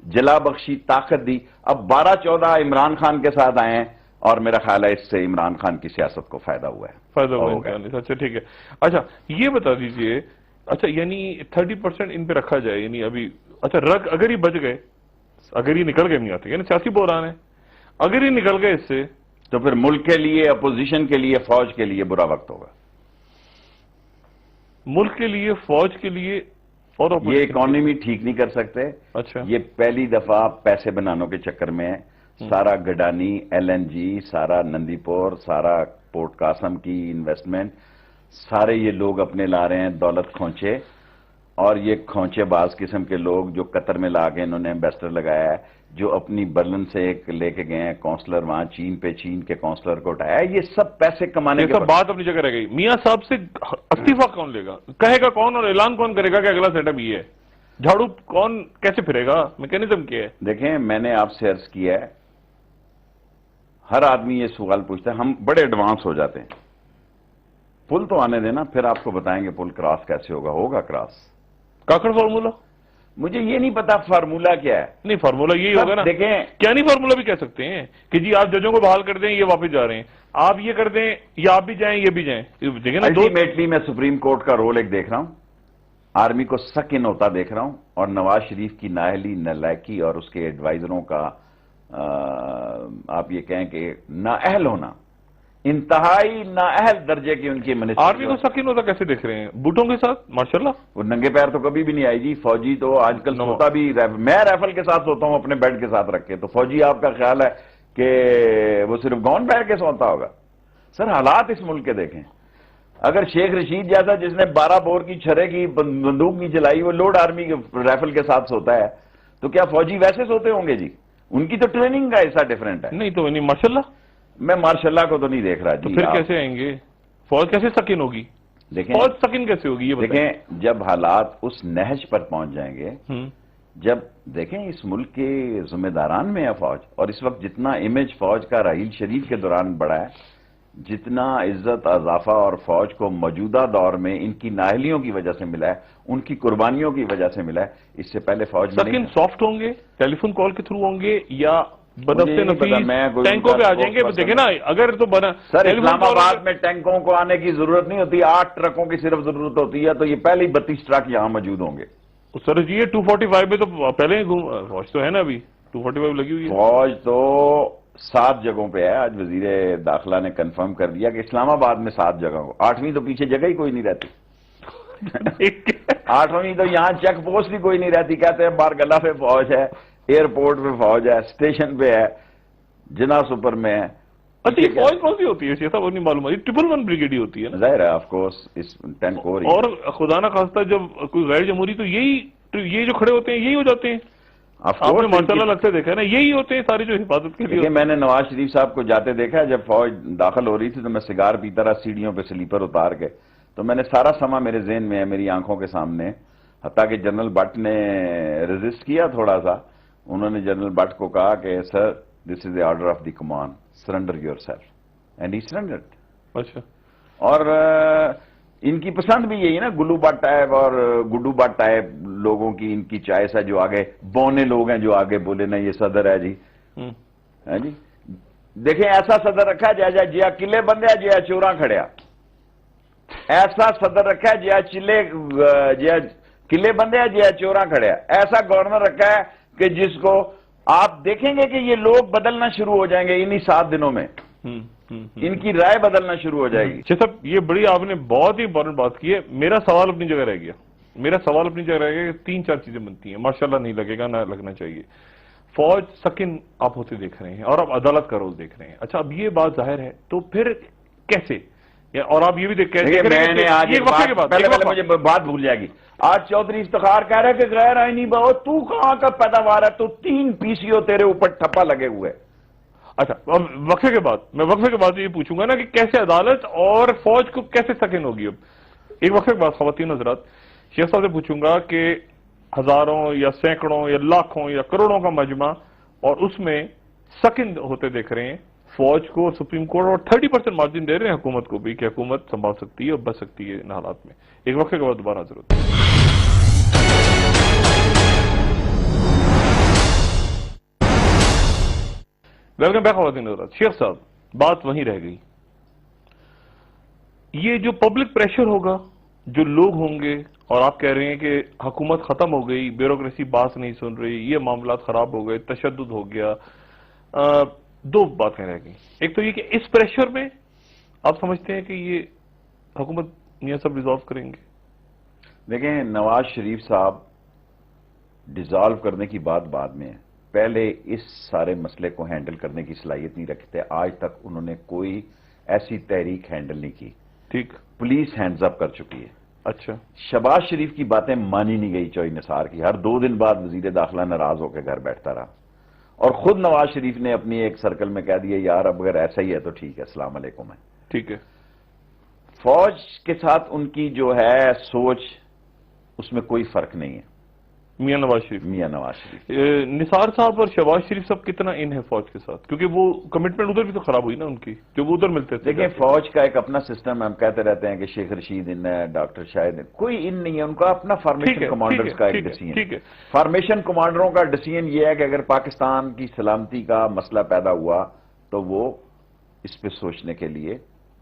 جلا بخشی، طاقت دی. اب 12, 14 عمران خان کے ساتھ آئے ہیں، اور میرا خیال ہے اس سے عمران خان کی سیاست کو فائدہ ہوا ہے. فائدہ ہوا ہے. اچھا ٹھیک ہے. اچھا یہ بتا دیجئے، اچھا یعنی 30% ان پہ رکھا جائے، یعنی ابھی اچھا اگر یہ بچ گئے، اگر یہ نکل گئے نہیں آتے، یعنی سیاسی بحران ہے، اگر یہ نکل گئے اس سے تو پھر ملک کے لیے، اپوزیشن کے لیے، فوج کے لیے برا وقت ہوگا. ملک کے لیے، فوج کے لیے، اور یہ اکانومی ٹھیک نہیں کر سکتے. اچھا یہ پہلی دفعہ پیسے بنانے کے چکر میں سارا گڈانی، LNG، سارا نندی پور، سارا پورٹ قاسم کی انویسٹمنٹ، سارے یہ لوگ اپنے لا رہے ہیں دولت کھونچے. اور یہ کھونچے باز قسم کے لوگ جو قطر میں لا کے انہوں نے ایمبیسڈر لگایا ہے، جو اپنی برلن سے ایک لے کے گئے ہیں کونسلر وہاں چین پہ، چین کے کونسلر کو اٹھایا. یہ سب پیسے کمانے کے سب بات اپنی جگہ رہ گئی. میاں صاحب سے استعفیٰ کون لے گا، کہے گا کون، اور اعلان کون کرے گا کہ اگلا سیٹ اپ یہ ہے؟ جھاڑو کون کیسے پھرے گا؟ میکینزم کیا ہے؟ دیکھیں میں نے آپ سے عرض کیا ہے، ہر آدمی یہ سوال پوچھتا ہے، ہم بڑے ایڈوانس ہو جاتے ہیں. پل تو آنے دینا، پھر آپ کو بتائیں گے پل کراس کیسے ہوگا. ہوگا کراس. کاکڑ فارمولا؟ مجھے یہ نہیں پتا فارمولا کیا ہے. نہیں فارمولا یہی ہوگا نا. دیکھیں کیا نہیں فارمولا بھی کہہ سکتے ہیں کہ جی آپ ججوں کو بحال کر دیں، یہ واپس جا رہے ہیں، آپ یہ کر دیں یا آپ بھی جائیں یہ بھی جائیں. دیکھیں نا الٹیمیٹلی میں سپریم کورٹ کا رول ایک دیکھ رہا ہوں، آرمی کو سک ان ہوتا دیکھ رہا ہوں، اور نواز شریف کی نااہلی، نالائکی اور اس کے ایڈوائزروں کا آپ یہ کہیں کہ نااہل ہونا، انتہائی نااہل درجے کی ان کی منسٹری. آرمی کو سکین ہوتا کیسے دیکھ رہے ہیں؟ بوٹوں کے ساتھ ماشاءاللہ. وہ ننگے پیر تو کبھی بھی نہیں آئی جی. فوجی تو آج کل سوتا بھی، میں رائفل کے ساتھ سوتا ہوں اپنے بیڈ کے ساتھ رکھ کے، تو فوجی آپ کا خیال ہے کہ وہ صرف گون پہن کے سوتا ہوگا؟ سر حالات اس ملک کے دیکھیں. اگر شیخ رشید جیسا جس نے 12 بور کی چھرے کی بندوق نہیں چلائی، وہ لوڈ آرمی کے رائفل کے ساتھ سوتا ہے، تو کیا فوجی ویسے سوتے ہوں گے جی؟ ان کی تو ٹریننگ کا حصہ ڈیفرنٹ ہے. نہیں تو نہیں ماشاءاللہ. میں ماشاء اللہ کو تو نہیں دیکھ رہا جی. پھر کیسے آئیں گے؟ فوج کیسے سکین ہوگی؟ دیکھیں فوج سکین کیسے ہوگی یہ بتائیں. دیکھیں جب حالات اس نہج پر پہنچ جائیں گے جب دیکھیں اس ملک کے ذمہ داران میں ہے فوج، اور اس وقت جتنا امیج فوج کا راحیل شریف کے دوران بڑھا ہے، جتنا عزت اضافہ اور فوج کو موجودہ دور میں ان کی نااہلیوں کی وجہ سے ملا ہے، ان کی قربانیوں کی وجہ سے ملا ہے، اس سے پہلے فوج میں سکن سافٹ ہوں گے، ٹیلی فون کال کے تھرو ہوں گے، یا بدفتے نفیس ٹینکوں پہ آ جائیں گے؟ دیکھیں نا، اگر تو سر اسلام آباد میں ٹینکوں کو آنے کی ضرورت نہیں ہوتی، 8 ٹرکوں کی صرف ضرورت ہوتی ہے، تو یہ پہلے ہی 32 ٹرک یہاں موجود ہوں گے۔ سر جی یہ 245 میں تو پہلے ہی فوج تو ہے نا، ابھی 245 لگی ہوئی ہے فوج تو 7 جگہوں پہ ہے۔ آج وزیر داخلہ نے کنفرم کر دیا کہ اسلام آباد میں 7 جگہ ہو، 8ویں تو پیچھے جگہ ہی کوئی نہیں رہتی 8ویں تو یہاں چیک پوسٹ ہی کوئی نہیں رہتی، کہتے ہیں بارگلہ پہ فوج ہے، ایئرپورٹ پہ فوج ہے، اسٹیشن پہ ہے، جنا سپر میں ہے۔ اچھا یہ فوج کون سی ہوتی ہے؟ صاحب وہ نہیں معلوم ہے، 111 بریگیڈ ہی ہوتی ہے نا؟ ظاہر ہے آف کورس اس 10 کور۔ اور خدا نہ خواستہ جب کوئی غیر جمہوری تو یہ جو کھڑے ہوتے ہیں یہی ہو جاتے ہیں، آپ نے ماشاءاللہ لگتے دیکھا ہے نا، یہی ہوتے ہیں سارے جو حفاظت کے لیے۔ میں نے نواز شریف صاحب کو جاتے دیکھا، جب فوج داخل ہو رہی تھی تو میں سگار پیتا رہا سیڑھیوں پہ سلیپر اتار کے، تو میں نے سارا سما میرے ذہن میں ہے، میری آنکھوں کے سامنے، حتیٰ کہ جنرل بٹ نے ریزسٹ کیا تھوڑا سا، انہوں نے جنرل بٹ کو کہا کہ sir this is the order of the command, surrender yourself, and he surrendered. اچھا، اور ان کی پسند بھی یہی نا، گلو بٹ ٹائپ اور گڈو بٹ ٹائپ لوگوں کی ان کی چوائس ہے، جو آگے بونے لوگ ہیں جو آگے بولے نا یہ صدر ہے جی، جی دیکھیں ایسا صدر رکھا جائے جیا قلعے بندے جیا چوراں کھڑیا، ایسا صدر رکھا ہے جیا قلعے بندے جیا چوراں کھڑیا، ایسا گورنر رکھا ہے کہ جس کو آپ دیکھیں گے کہ یہ لوگ بدلنا شروع ہو جائیں گے انہی 7 دنوں میں، ان کی رائے بدلنا شروع ہو جائے گی۔ اچھا صاحب یہ بڑی آپ نے بہت ہی امپورٹنٹ بات کی ہے، میرا سوال اپنی جگہ رہ گیا کہ 3-4 چیزیں بنتی ہیں، ماشاءاللہ نہیں لگے گا، نہ لگنا چاہیے۔ فوج سکن آپ ہوتے دیکھ رہے ہیں اور آپ عدالت کا رول دیکھ رہے ہیں، اچھا اب یہ بات ظاہر ہے تو پھر کیسے؟ اور آپ یہ بھی دیکھ میں نے آج پہلے مجھے بات بھول جائے گی، آج چودھری افتخار کہہ رہے کہ غیر آئینی بہت، تو کہاں کا پیداوار ہے، تو 3 PCO تیرے اوپر ٹھپا لگے ہوئے۔ اچھا اب وقفے کے بعد یہ پوچھوں گا نا کہ کیسے عدالت اور فوج کو کیسے سکن ہوگی؟ اب ایک وقفے کے بعد خواتین حضرات شیخ صاحب سے پوچھوں گا کہ ہزاروں یا سینکڑوں یا لاکھوں یا کروڑوں کا مجمع اور اس میں سکن ہوتے دیکھ رہے ہیں فوج کو، سپریم کورٹ، اور 30% مارجن دے رہے ہیں حکومت کو بھی کہ حکومت سنبھال سکتی ہے اور بچ سکتی ہے ان حالات میں۔ ایک وقفے کے بعد دوبارہ حاضر ہوتے ہیں۔ ویلکم بیک خواتین حضرات۔ شیخ صاحب بات وہیں رہ گئی، یہ جو پبلک پریشر ہوگا، جو لوگ ہوں گے، اور آپ کہہ رہے ہیں کہ حکومت ختم ہو گئی، بیوروکریسی بات نہیں سن رہی، یہ معاملات خراب ہو گئے، تشدد ہو گیا، 2 باتیں رہ گئی۔ ایک تو یہ کہ اس پریشر میں آپ سمجھتے ہیں کہ یہ حکومت میاں صاحب ڈیزالو کریں گے؟ دیکھیں نواز شریف صاحب ڈیزالو کرنے کی بات بعد میں ہے، پہلے اس سارے مسئلے کو ہینڈل کرنے کی صلاحیت نہیں رکھتے، آج تک انہوں نے کوئی ایسی تحریک ہینڈل نہیں کی، ٹھیک، پولیس ہینڈز اپ کر چکی ہے۔ اچھا، شہباز شریف کی باتیں مانی نہیں گئی، چوئی نثار کی، ہر 2 دن بعد وزیر داخلہ ناراض ہو کے گھر بیٹھتا رہا، اور خود نواز شریف نے اپنی ایک سرکل میں کہہ دیا یار اب اگر ایسا ہی ہے تو ٹھیک ہے، السلام علیکم ہے، ٹھیک ہے۔ فوج کے ساتھ ان کی جو ہے سوچ اس میں کوئی فرق نہیں ہے۔ میاں نواز شریف نثار صاحب اور شہباز شریف صاحب کتنا ان ہے فوج کے ساتھ؟ کیونکہ وہ کمٹمنٹ ادھر بھی تو خراب ہوئی نا ان کی، جو وہ ادھر ملتے تھے۔ دیکھیں فوج کا ایک اپنا سسٹم ہے، ہم کہتے رہتے ہیں کہ شیخ رشید ان ہے، ڈاکٹر شاہد، کوئی ان نہیں ہے، ان کا اپنا فارمیشن کمانڈرز کا ایک ڈیسیژن ہے۔ فارمیشن کمانڈروں کا ڈیسیژن یہ ہے کہ اگر پاکستان کی سلامتی کا مسئلہ پیدا ہوا تو وہ اس پہ سوچنے کے لیے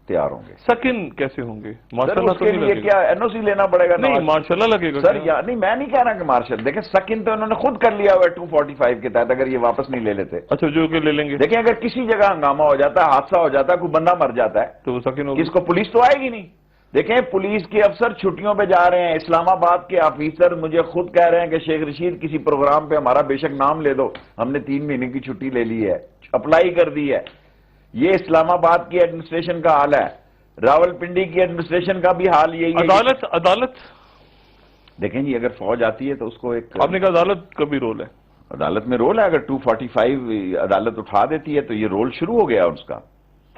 تیار ہوں گے۔ سکن کیسے ہوں گے؟ ماشاءاللہ کے لیے کیا NOC لینا پڑے گا؟ نہیں ماشاءاللہ لگے گا سر، نہیں میں نہیں کہہ رہا کہ مارشل، دیکھیں سکن تو انہوں نے خود کر لیا ہوا ہے 245 کے تحت، اگر یہ واپس نہیں لے لیتے۔ اچھا جو کہ لے لیں گے۔ دیکھیں اگر کسی جگہ ہنگامہ ہو جاتا ہے، حادثہ ہو جاتا ہے، کوئی بندہ مر جاتا ہے تو وہ سکن ہوگا، اس کو پولیس تو آئے گی نہیں۔ دیکھیں پولیس کے افسر چھٹیوں پہ جا رہے ہیں، اسلام آباد کے آفیسر مجھے خود کہہ رہے ہیں کہ شیخ رشید کسی پروگرام پہ ہمارا بے شک نام لے دو، ہم نے 3 مہینے کی چھٹی لے لی ہے، اپلائی کر دی ہے۔ یہ اسلام آباد کی ایڈمنسٹریشن کا حال ہے، راول پنڈی کی ایڈمنسٹریشن کا بھی حال یہی ہے۔ عدالت دیکھیں جی اگر فوج آتی ہے تو اس کو ایک، آپ نے کہا عدالت کا بھی رول ہے، عدالت میں رول ہے، اگر 245 عدالت اٹھا دیتی ہے تو یہ رول شروع ہو گیا اس کا۔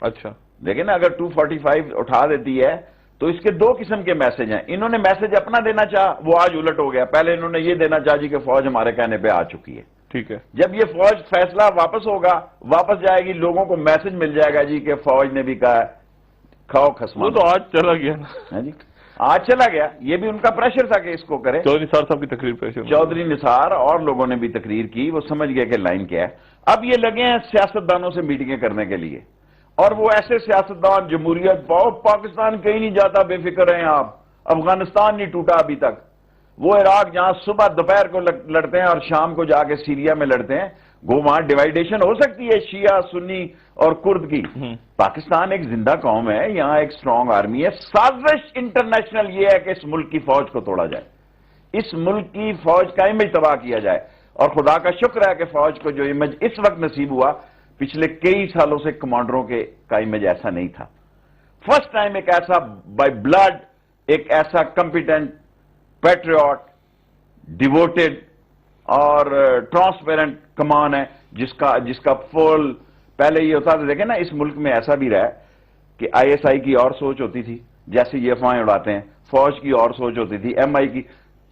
اچھا لیکن اگر 245 اٹھا دیتی ہے تو اس کے دو قسم کے میسج ہیں. انہوں نے میسج اپنا دینا چاہا, وہ آج الٹ ہو گیا. پہلے انہوں نے یہ دینا چاہا جی کہ فوج ہمارے کہنے پہ آ چکی ہے. ٹھیک ہے, جب یہ فوج فیصلہ واپس ہوگا, واپس جائے گی, لوگوں کو میسج مل جائے گا جی کہ فوج نے بھی کہا کھاؤ خسما. وہ تو آج چلا گیا نا جی, آج چلا گیا. یہ بھی ان کا پریشر تھا کہ اس کو کرے. چودھری نثار صاحب کی تقریر پریشر, چودھری نثار اور لوگوں نے بھی تقریر کی, وہ سمجھ گئے کہ لائن کیا ہے. اب یہ لگے ہیں سیاستدانوں سے میٹنگیں کرنے کے لیے, اور وہ ایسے سیاستدان جمہوریت پاکستان کہیں نہیں جاتا, بے فکر ہیں آپ, افغانستان نہیں ٹوٹا ابھی تک. وہ عراق جہاں صبح دوپہر کو لڑتے ہیں اور شام کو جا کے سیریا میں لڑتے ہیں, وہ وہاں ڈیوائیڈیشن ہو سکتی ہے شیعہ سنی اور کرد کی. پاکستان ایک زندہ قوم ہے, یہاں ایک سٹرونگ آرمی ہے. سازش انٹرنیشنل یہ ہے کہ اس ملک کی فوج کو توڑا جائے, اس ملک کی فوج کا امیج تباہ کیا جائے. اور خدا کا شکر ہے کہ فوج کو جو امیج اس وقت نصیب ہوا, پچھلے کئی سالوں سے کمانڈروں کا امیج ایسا نہیں تھا. فرسٹ ٹائم ایک ایسا بائی بلڈ, ایک ایسا کمپیٹنٹ, پیٹریوٹ, ڈیووٹڈ اور ٹرانسپیرنٹ کمان ہے جس کا فل. پہلے یہ ہوتا تھا, دیکھیں نا, اس ملک میں ایسا بھی رہا ہے کہ آئی ایس آئی کی اور سوچ ہوتی تھی, جیسے یہ افواہیں اڑاتے ہیں, فوج کی اور سوچ ہوتی تھی, ایم آئی کی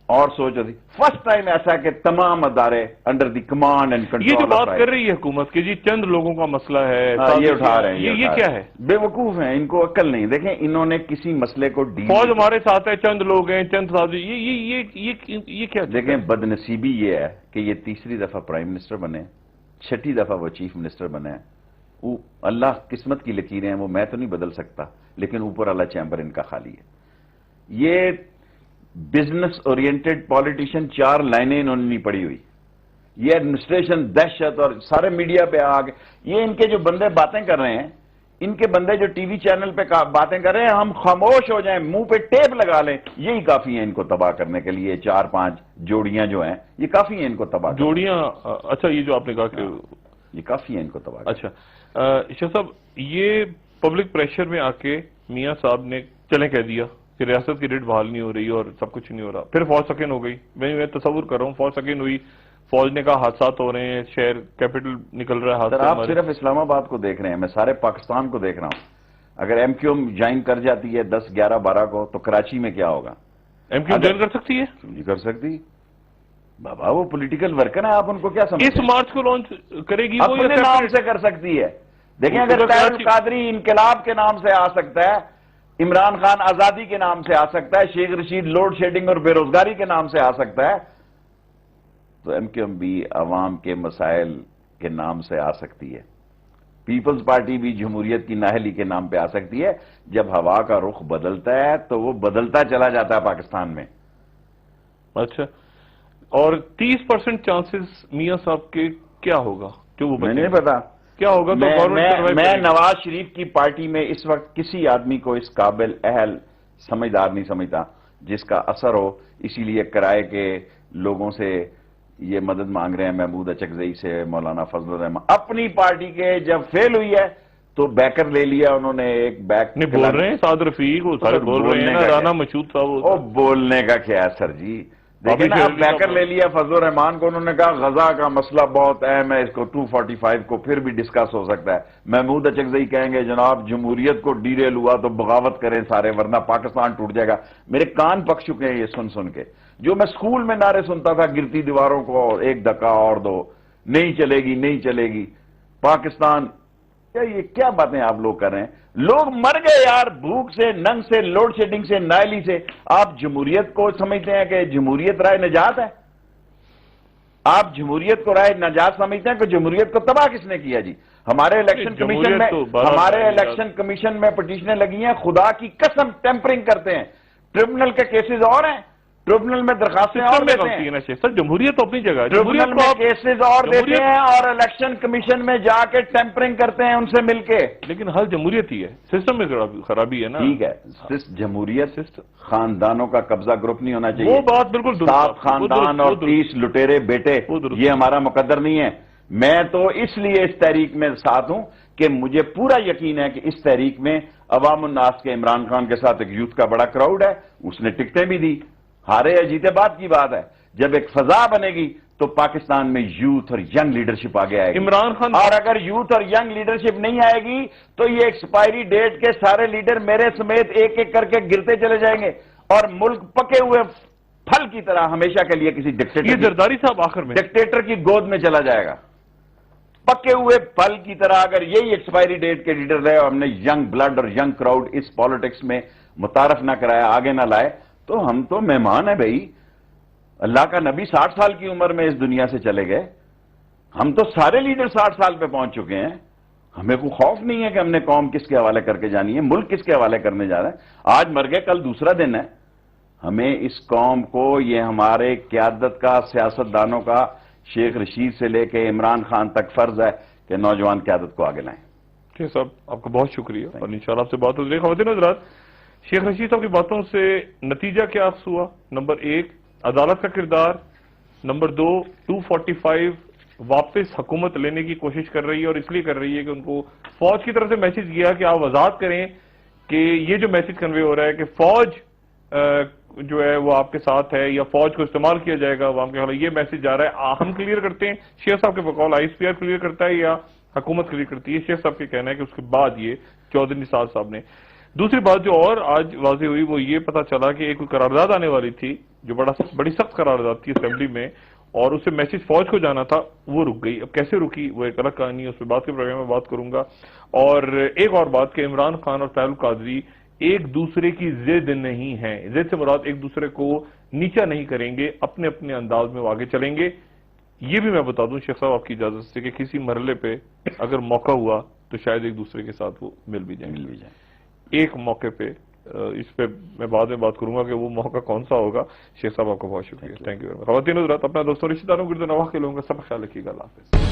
اور سوچ ہوتی. فرسٹ ٹائم ایسا کہ تمام ادارے under the command and control. یہ جو بات کر رہی ہے حکومت کی جی چند لوگوں کا مسئلہ ہے, یہ اٹھا رہے ہیں, یہ کیا ہے؟ بے وقوف ہیں, ان کو عقل نہیں. دیکھیں انہوں نے کسی مسئلے کو فوج ہمارے ساتھ ہے, چند لوگ ہیں, چند ساتھی, یہ کیا؟ دیکھیں بدنصیبی یہ ہے کہ یہ تیسری دفعہ پرائم منسٹر بنے, چھٹی دفعہ وہ چیف منسٹر بنے. وہ اللہ قسمت کی لکیریں ہیں, وہ میں تو نہیں بدل سکتا, لیکن اوپر والا چیمبر ان کا خالی ہے. یہ بزنس اورینٹڈ پالیٹیشین, 4 لائنیں انہوں نے نہیں پڑھی ہوئی. یہ ایڈمنسٹریشن دہشت, اور سارے میڈیا پہ آ کے یہ ان کے جو بندے باتیں کر رہے ہیں, ان کے بندے جو ٹی وی چینل پہ باتیں کر رہے ہیں, ہم خاموش ہو جائیں, منہ پہ ٹیپ لگا لیں, یہی کافی ہیں ان کو تباہ کرنے کے لیے. 4-5 جوڑیاں جو ہیں یہ کافی ہیں ان کو تباہ کرنے. جوڑیاں, اچھا, یہ جو آپ نے کہا کہ یہ کافی ہیں ان کو تباہ. اچھا شاہ صاحب, یہ پبلک پریشر میں آ کے میاں صاحب نے چلیں کہہ دیا کہ ریاست کی ریٹ بحال نہیں ہو رہی اور سب کچھ نہیں ہو رہا. پھر فوج سکین ہو گئی. میں تصور کر رہا ہوں, فوج سکین ہوئی, فوج نے کہا حادثات ہو رہے ہیں, شہر کیپٹل نکل رہا ہے. آپ صرف اسلام آباد کو دیکھ رہے ہیں, میں سارے پاکستان کو دیکھ رہا ہوں. اگر ایم کیو ایم جوائن کر جاتی ہے 10, 11, 12 کو, تو کراچی میں کیا ہوگا؟ ایم کیو ایم جوائن کر سکتی ہے؟ نہیں کر سکتی بابا, وہ پولیٹیکل ورکر ہیں, آپ ان کو کیا سمجھتے ہیں؟ اس مارچ کو لانچ کرے گی, وہ اپنے نام سے کر سکتی ہے. دیکھیں اگر طاہر القادری انقلاب کے نام سے آ سکتا ہے, عمران خان آزادی کے نام سے آ سکتا ہے, شیخ رشید لوڈ شیڈنگ اور بے روزگاری کے نام سے آ سکتا ہے, تو ایم کیو ایم بھی عوام کے مسائل کے نام سے آ سکتی ہے. پیپلز پارٹی بھی جمہوریت کی نااہلی کے نام پہ آ سکتی ہے. جب ہوا کا رخ بدلتا ہے تو وہ بدلتا چلا جاتا ہے پاکستان میں. اچھا, اور 30% چانسز میاں صاحب کے کیا ہوگا جو وہ میں نہیں پتا کیا ہوگا؟ میں نواز شریف کی پارٹی میں اس وقت کسی آدمی کو اس قابل اہل سمجھدار نہیں سمجھتا جس کا اثر ہو. اسی لیے کرائے کے لوگوں سے یہ مدد مانگ رہے ہیں, محمود اچکزئی سے, مولانا فضل الرحمان. اپنی پارٹی کے جب فیل ہوئی ہے تو بیکر لے لیا انہوں نے, ایک بیک نہیں بول رہے ہیں سعد رفیق, وہ سارے بول رہے ہیں نا, رانا مشہود صاحب. بولنے کا کیا ہے سر جی, دیکھیں نا, اب بیکر لے لیا فضل الرحمان کو. انہوں نے کہا غزہ کا مسئلہ بہت اہم ہے, اس کو 245 کو پھر بھی ڈسکس ہو سکتا ہے. محمود اچکزئی کہیں گے جناب جمہوریت کو ڈیریل ہوا تو بغاوت کریں سارے, ورنہ پاکستان ٹوٹ جائے گا. میرے کان پک چکے ہیں یہ سن کے. جو میں سکول میں نعرے سنتا تھا, گرتی دیواروں کو 1 دھکا اور دو, نہیں چلے گی, نہیں چلے گی پاکستان. یہ کیا باتیں آپ لوگ کر رہے ہیں؟ لوگ مر گئے یار, بھوک سے, ننگ سے, لوڈ شیڈنگ سے, نائلی سے. آپ جمہوریت کو سمجھتے ہیں کہ جمہوریت رائے نجات ہے؟ آپ جمہوریت کو رائے نجات سمجھتے ہیں کہ جمہوریت کو تباہ کس نے کیا جی؟ ہمارے الیکشن کمیشن میں پٹیشنیں لگی ہیں, خدا کی قسم ٹیمپرنگ کرتے ہیں. ٹریبونل کے کیسز اور ہیں, ٹریبونل میں درخواستیں اور دیتے ہیں. سر جمہوریت اپنی جگہ, ٹریبونل میں کیسز اور دیتے ہیں اور الیکشن کمیشن میں جا کے ٹیمپرنگ کرتے ہیں ان سے مل کے. لیکن حل جمہوریت ہی ہے, سسٹم میں خرابی ہے نا. ٹھیک ہے, جمہوریت خاندانوں کا قبضہ گروپ نہیں ہونا چاہیے. وہ بات بالکل 7 خاندان اور 30 لٹیرے بیٹے, یہ ہمارا مقدر نہیں ہے. میں تو اس لیے اس تحریک میں ساتھ ہوں کہ مجھے پورا یقین ہے کہ اس تحریک میں عوام الناس کے عمران خان کے ساتھ ایک یوتھ کا بڑا کراؤڈ ہے, اس نے ٹکٹیں بھی دی. ہارے یا جیتے بات کی بات ہے, جب ایک فضا بنے گی تو پاکستان میں یوتھ اور ینگ لیڈرشپ آگے آئے گی. عمران خان اور اگر یوتھ اور ینگ لیڈرشپ نہیں آئے گی تو یہ ایکسپائری ڈیٹ کے سارے لیڈر میرے سمیت ایک ایک کر کے گرتے چلے جائیں گے اور ملک پکے ہوئے پھل کی طرح ہمیشہ کے لیے کسی یہ زرداری صاحب آخر میں ڈکٹیٹر کی گود میں چلا جائے گا. پکے ہوئے پھل کی طرح اگر یہی ایکسپائری ڈیٹ کے لیڈر رہے اور ہم نے ینگ بلڈ اور ینگ کراؤڈ اس پالیٹکس میں متعارف نہ کرایا، آگے نہ لائے، تو ہم تو مہمان ہیں بھائی. اللہ کا نبی 60 سال کی عمر میں اس دنیا سے چلے گئے. ہم تو سارے لیڈر 60 سال پہ پہنچ چکے ہیں. ہمیں کوئی خوف نہیں ہے کہ ہم نے قوم کس کے حوالے کر کے جانی ہے، ملک کس کے حوالے کرنے جا رہا ہے. آج مر گئے، کل دوسرا دن ہے. ہمیں اس قوم کو، یہ ہمارے قیادت کا، سیاستدانوں کا، شیخ رشید سے لے کے عمران خان تک فرض ہے کہ نوجوان قیادت کو آگے لائیں. شیخ صاحب آپ کا بہت شکریہ اور انشاءاللہ آپ سے بات ہوگی. خواتین حضرات، شیخ رشید صاحب کی باتوں سے نتیجہ کیا ہوا؟ نمبر 1 عدالت کا کردار، نمبر 2 245 واپس حکومت لینے کی کوشش کر رہی ہے، اور اس لیے کر رہی ہے کہ ان کو فوج کی طرف سے میسج گیا کہ آپ وضاحت کریں کہ یہ جو میسج کنوے ہو رہا ہے کہ فوج جو ہے وہ آپ کے ساتھ ہے یا فوج کو استعمال کیا جائے گا عوام کے خلاف، یہ میسج جا رہا ہے. ہم کلیئر کرتے ہیں، شیخ صاحب کے بقول I S P R clear کرتا ہے یا حکومت کلیئر کرتی ہے؟ شیخ صاحب کے کہنا ہے کہ اس کے بعد یہ چودھری نثار صاحب نے. دوسری بات جو اور آج واضح ہوئی وہ یہ پتا چلا کہ ایک قرارداد آنے والی تھی جو بڑی سخت قرارداد تھی اسمبلی میں، اور اسے میسج فوج کو جانا تھا، وہ رک گئی. اب کیسے رکی وہ ایک الگ کہانی ہے، اس پہ بعد کے پروگرام میں بات کروں گا. اور ایک اور بات کہ عمران خان اور طاہر القادری ایک دوسرے کی ضد نہیں ہیں. ضد سے مراد ایک دوسرے کو نیچا نہیں کریں گے، اپنے اپنے انداز میں وہ آگے چلیں گے. یہ بھی میں بتا دوں شیخ صاحب آپ کی اجازت سے کہ کسی مرحلے پہ اگر موقع ہوا تو شاید ایک دوسرے کے ساتھ وہ مل بھی جائیں. ایک موقع پہ اس پہ میں بعد میں بات کروں گا کہ وہ موقع کون سا ہوگا. شیخ صاحب آپ کا بہت شکریہ. Thank you. خواتین حضرات، اپنا دوستوں رشتہ داروں گرد و نواح کے لوگوں کا سب خیال رکھیے گا. اللہ حافظ.